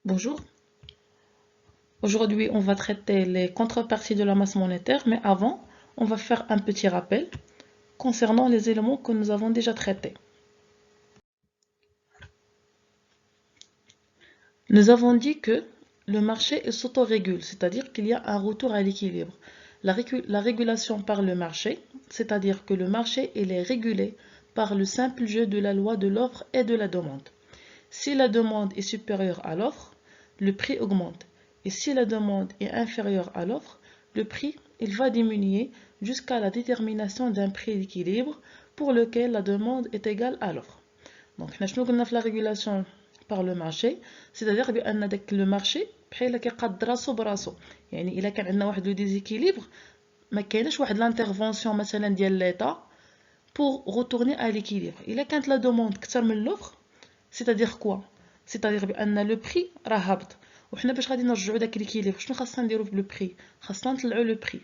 Bonjour, aujourd'hui on va traiter les contreparties de la masse monétaire, mais avant on va faire un petit rappel concernant les éléments que nous avons déjà traités. Nous avons dit que le marché s'autorégule, c'est-à-dire qu'il y a un retour à l'équilibre. La régulation par le marché, c'est-à-dire que le marché est régulé par le simple jeu de la loi de l'offre et de la demande. Si la demande est supérieure à l'offre, le prix augmente. Et si la demande est inférieure à l'offre, le prix il va diminuer jusqu'à la détermination d'un prix d'équilibre pour lequel la demande est égale à l'offre. Donc, nous avons la régulation par le marché, c'est-à-dire que le marché بحال كيقاد راسو براسو. يعني إلا كان عندنا واحد لو ديزيكيليبر ما كاينش واحد لانترفونسيون مثلا ديال ليتا pour retourner à l'équilibre. إلا كانت la demande كتر من l'offre, c'est-à-dire quoi? C'est-à-dire بأن لو بري راه هابط وحنا باش غادي نرجعو داك ليكيليبر شنو خاصنا نديرو بلو بري؟ خاصنا نطلعو لو بري.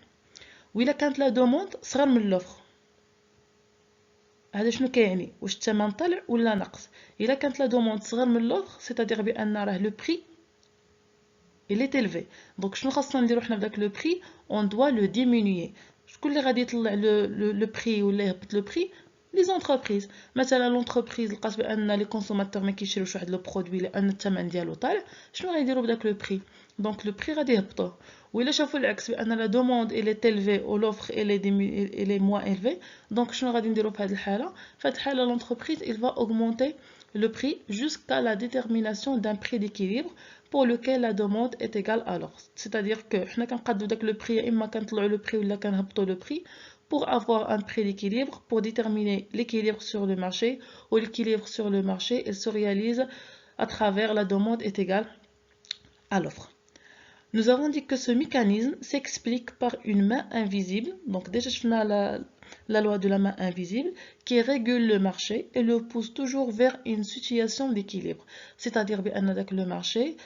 وإلا كانت لا دوموند صغر من لوفر هذا شنو كيعني؟ واش الثمن طلع ولا نقص؟ إلا كانت لا دوموند صغر من لوفر c'est-à-dire بأن راه لو بري il est élevé. دونك شنو خاصنا نديرو حنا بداك لو بري؟ on doit le diminuer. شكون اللي غادي يطلع لو بري ولا يهبط لو بري؟ لي زونتربريز. مثلا لونتربريز لقات بان لي كونسوماتور ما كيشريوش واحد لو برودوي لان الثمن ديالو طالع، شنو غيديروا بداك لو بري؟ دونك لو بري غادي يهبطوه. وإلا شافوا العكس بان لا دوموند إلي تيلفي و لوفر إلي موان إلفي، دونك شنو غادي نديروا في هذه الحاله؟ في هذه الحاله لونتربريز il va augmenter le prix jusqu'à la détermination d'un prix d'équilibre pour lequel la demande est égale à l'offre. C'est-à-dire que حنا كنقادو داك لو بري اما كنطلعوا لو بري ولا كنهبطوا لو بري pour avoir un prix d'équilibre, pour déterminer l'équilibre sur le marché, ou l'équilibre sur le marché, il se réalise à travers la demande est égale à l'offre. Nous avons dit que ce mécanisme s'explique par une main invisible, donc déjà je la loi de la main invisible, qui régule le marché et le pousse toujours vers une situation d'équilibre. C'est-à-dire que le marché,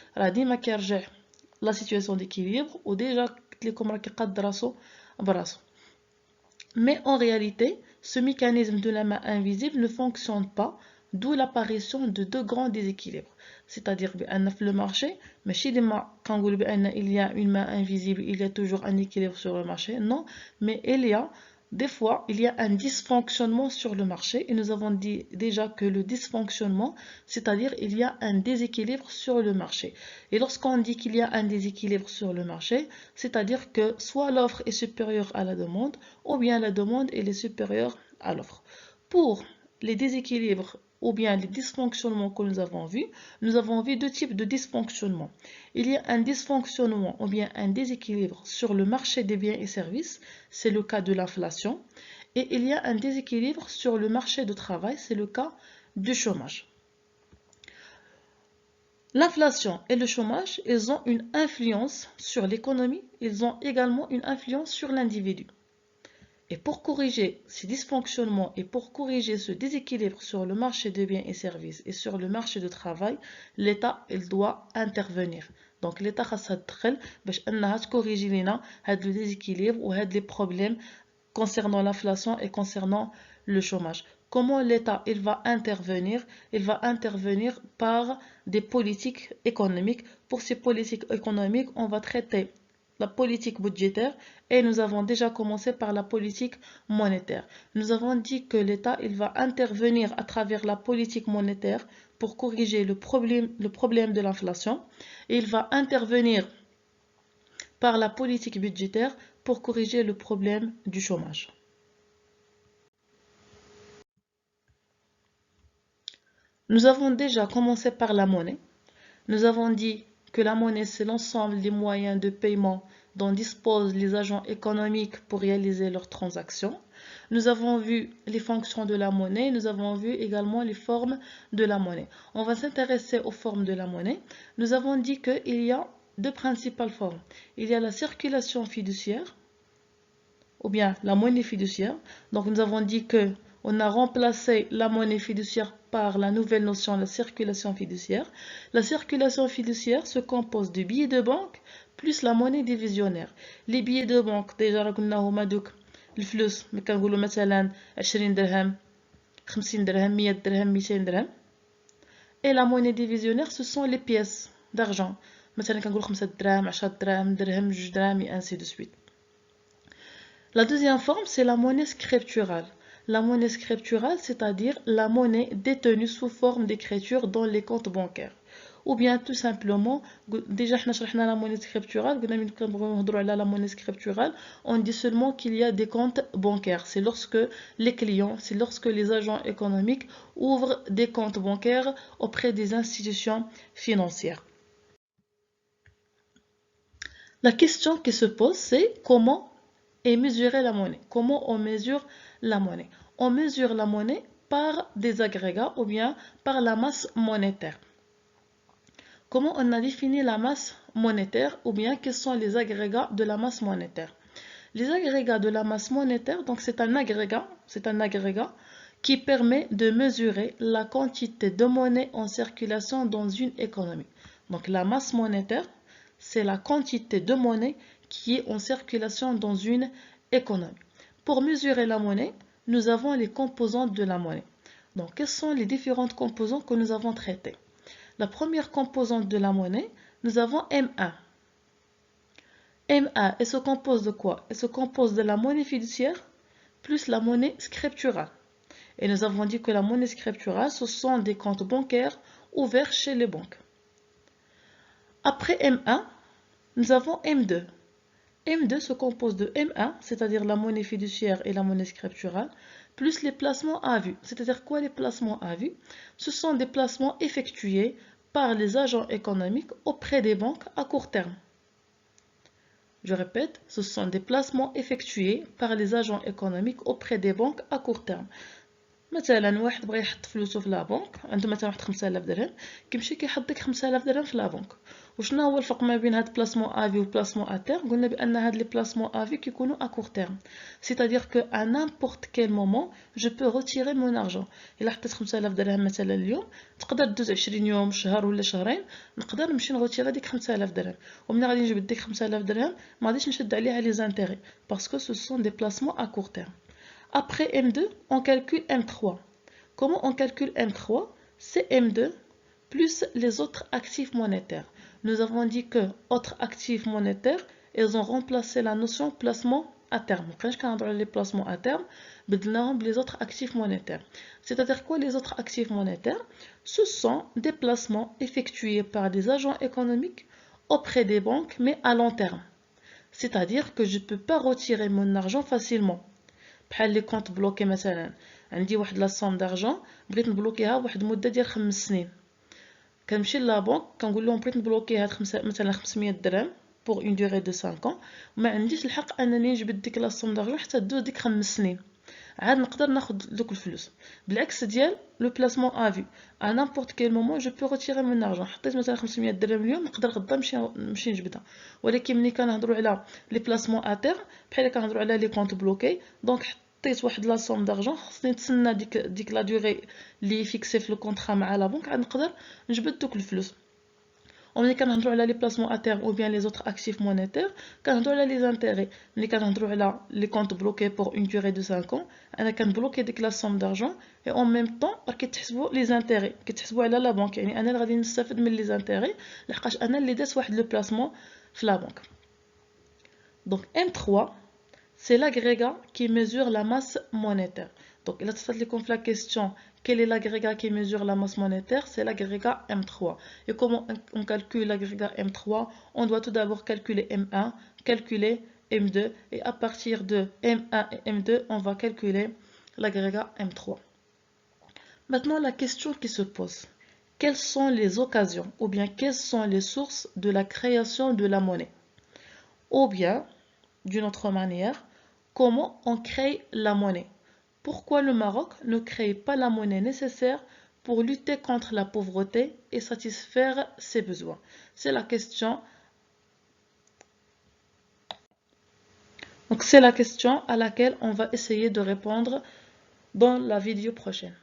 la situation d'équilibre, ou déjà mais en réalité, ce mécanisme de la main invisible ne fonctionne pas, d'où l'apparition de deux grands déséquilibres. C'est-à-dire que le marché, mais quand il y a une main invisible, il y a toujours un équilibre sur le marché. Non, mais des fois, il y a un dysfonctionnement sur le marché. Et nous avons dit déjà que le dysfonctionnement, c'est-à-dire il y a un déséquilibre sur le marché. Et lorsqu'on dit qu'il y a un déséquilibre sur le marché, c'est-à-dire que soit l'offre est supérieure à la demande, ou bien la demande est supérieure à l'offre. Pour les déséquilibres ou bien les dysfonctionnements que nous avons vu deux types de dysfonctionnements. Il y a un dysfonctionnement ou bien un déséquilibre sur le marché des biens et services, c'est le cas de l'inflation, et il y a un déséquilibre sur le marché du travail, c'est le cas du chômage. L'inflation et le chômage, ils ont une influence sur l'économie, ils ont également une influence sur l'individu. Et pour corriger ces dysfonctionnements et pour corriger ce déséquilibre sur le marché des biens et services et sur le marché du travail, l'État il doit intervenir. Donc l'État خاصها تدخل باش انها تكوريجي لنا هاد le déséquilibre ou هاد les problèmes concernant l'inflation et concernant le chômage. Comment l'État il va intervenir? Il va intervenir par des politiques économiques. Pour ces politiques économiques, on va traiter la politique budgétaire et nous avons déjà commencé par la politique monétaire. Nous avons dit que l'État il va intervenir à travers la politique monétaire pour corriger le problème de l'inflation et il va intervenir par la politique budgétaire pour corriger le problème du chômage. Nous avons déjà commencé par la monnaie. Nous avons dit que la monnaie, c'est l'ensemble des moyens de paiement dont disposent les agents économiques pour réaliser leurs transactions. Nous avons vu les fonctions de la monnaie, nous avons vu également les formes de la monnaie. On va s'intéresser aux formes de la monnaie. Nous avons dit qu'il y a deux principales formes. Il y a la circulation fiduciaire, ou bien la monnaie fiduciaire. Donc nous avons dit que on a remplacé la monnaie fiduciaire par la nouvelle notion de la circulation fiduciaire. La circulation fiduciaire se compose de billets de banque plus la monnaie divisionnaire. Les billets de banque déjà قلنا هما دوك الفلوس ملي كنقولوا مثلا 20 درهم 50 درهم 100 درهم 200 درهم. Et la monnaie divisionnaire ce sont les pièces. d'argent. مثلا كنقول 5 دراهم 10 دراهم درهم 2 دراهم et ainsi de suite. La deuxième forme, c'est la monnaie scripturale. La monnaie scripturale, c'est-à-dire la monnaie détenue sous forme d'écriture dans les comptes bancaires. Ou bien tout simplement, déjà nous avons la monnaie scripturale, la monnaie scripturale, on dit seulement qu'il y a des comptes bancaires. C'est lorsque les clients, c'est lorsque les agents économiques ouvrent des comptes bancaires auprès des institutions financières. La question qui se pose, c'est comment et mesurer la monnaie. Comment on mesure la monnaie? On mesure la monnaie par des agrégats ou bien par la masse monétaire. Comment on a défini la masse monétaire ou bien quels sont les agrégats de la masse monétaire? Les agrégats de la masse monétaire, donc c'est un agrégat qui permet de mesurer la quantité de monnaie en circulation dans une économie. Donc la masse monétaire, c'est la quantité de monnaie qui est en circulation dans une économie. Pour mesurer la monnaie, nous avons les composantes de la monnaie. Donc, quelles sont les différentes composantes que nous avons traitées? La première composante de la monnaie, nous avons M1. M1, elle se compose de quoi? Elle se compose de la monnaie fiduciaire plus la monnaie scripturale. Et nous avons dit que la monnaie scripturale, ce sont des comptes bancaires ouverts chez les banques. Après M1, nous avons M2. M2 se compose de M1, c'est-à-dire la monnaie fiduciaire et la monnaie scripturale, plus les placements à vue. C'est-à-dire quoi les placements à vue? Ce sont des placements effectués par les agents économiques auprès des banques à court terme. Je répète, ce sont des placements effectués par les agents économiques auprès des banques à court terme. مثلا واحد بغى يحط فلوسه في لا بنك عنده مثلا واحد 5000 درهم كيمشي كيحط ديك 5000 درهم في لا بنك وشنو هو الفرق ما بين هاد بلاسمون افي و بلاسمون ا تيرم قلنا بان هاد لي بلاسمون افي كيكونوا ا كور تيرم c'est-à-dire que à n'importe quel moment je peux retirer mon argent الا حطيت 5000 درهم مثلا اليوم تقدر دوز 20 يوم شهر ولا شهرين نقدر نمشي نغوتيري ديك 5000 درهم ومن غادي نجبد ديك 5000 درهم ما غاديش نشد عليها لي زانتيري باسكو سو سون دي بلاسمون ا كور تيرم. Après M2, on calcule M3. Comment on calcule M3? C'est M2 plus les autres actifs monétaires. Nous avons dit que autres actifs monétaires, ils ont remplacé la notion placement à terme. Quand on a les placements à terme, les autres actifs monétaires. C'est-à-dire quoi les autres actifs monétaires? Ce sont des placements effectués par des agents économiques auprès des banques, mais à long terme. C'est-à-dire que je ne peux pas retirer mon argent facilement. بحال لي كونط بلوكي مثلا عندي واحد لا صوم دارجون بغيت نبلوكيها واحد المده ديال 5 سنين كنمشي لا بنك كنقول لهم بغيت نبلوكي هاد مثلا 500 درهم بور اون دوري دو 5 ans وما عنديش الحق انني نجبد ديك لا صوم دارجون حتى دوز ديك 5 سنين عاد نقدر ناخذ دوك الفلوس بالعكس ديال لو بلاسمون افي ا نيمبورط كيل مومون جو بو روتيري من ارجون حطيت مثلا 500 درهم اليوم نقدر غدا نمشي نجبدها ولكن ملي كنهضروا على لي بلاسمون اتير بحال كنهضروا على لي كونط بلوكي دونك حطيت واحد لا صوم دارجون خصني نتسنى ديك لا دوري لي فيكسي في لو كونطرا مع لا بنك عاد نقدر نجبد دوك الفلوس. وملي كنهضروا على لي بلاسمون اتير او بيان لي زوتر اكتيف مونيتير كنهضروا على لي زانتيري ملي كنهضروا على لي كونط بلوكي بور اون دوري دو 5 ans انا كنبلوكي ديك لا صوم دارجون اي اون ميم طون راه كيتحسبوا لي زانتيري كيتحسبوا على لا بنك يعني انا اللي غادي نستافد من لي زانتيري لحقاش انا اللي درت واحد لو بلاسمون في لا بنك. دونك M3 c'est l'agrégat qui mesure la masse monétaire. Donc, il a fait la question quel est l'agrégat qui mesure la masse monétaire? C'est l'agrégat M3. Et comment on calcule l'agrégat M3? On doit tout d'abord calculer M1, calculer M2, et à partir de M1 et M2, on va calculer l'agrégat M3. Maintenant, la question qui se pose, quelles sont les occasions ou bien quelles sont les sources de la création de la monnaie? Ou bien, d'une autre manière, comment on crée la monnaie? Pourquoi le Maroc ne crée pas la monnaie nécessaire pour lutter contre la pauvreté et satisfaire ses besoins? C'est la question. Donc c'est la question à laquelle on va essayer de répondre dans la vidéo prochaine.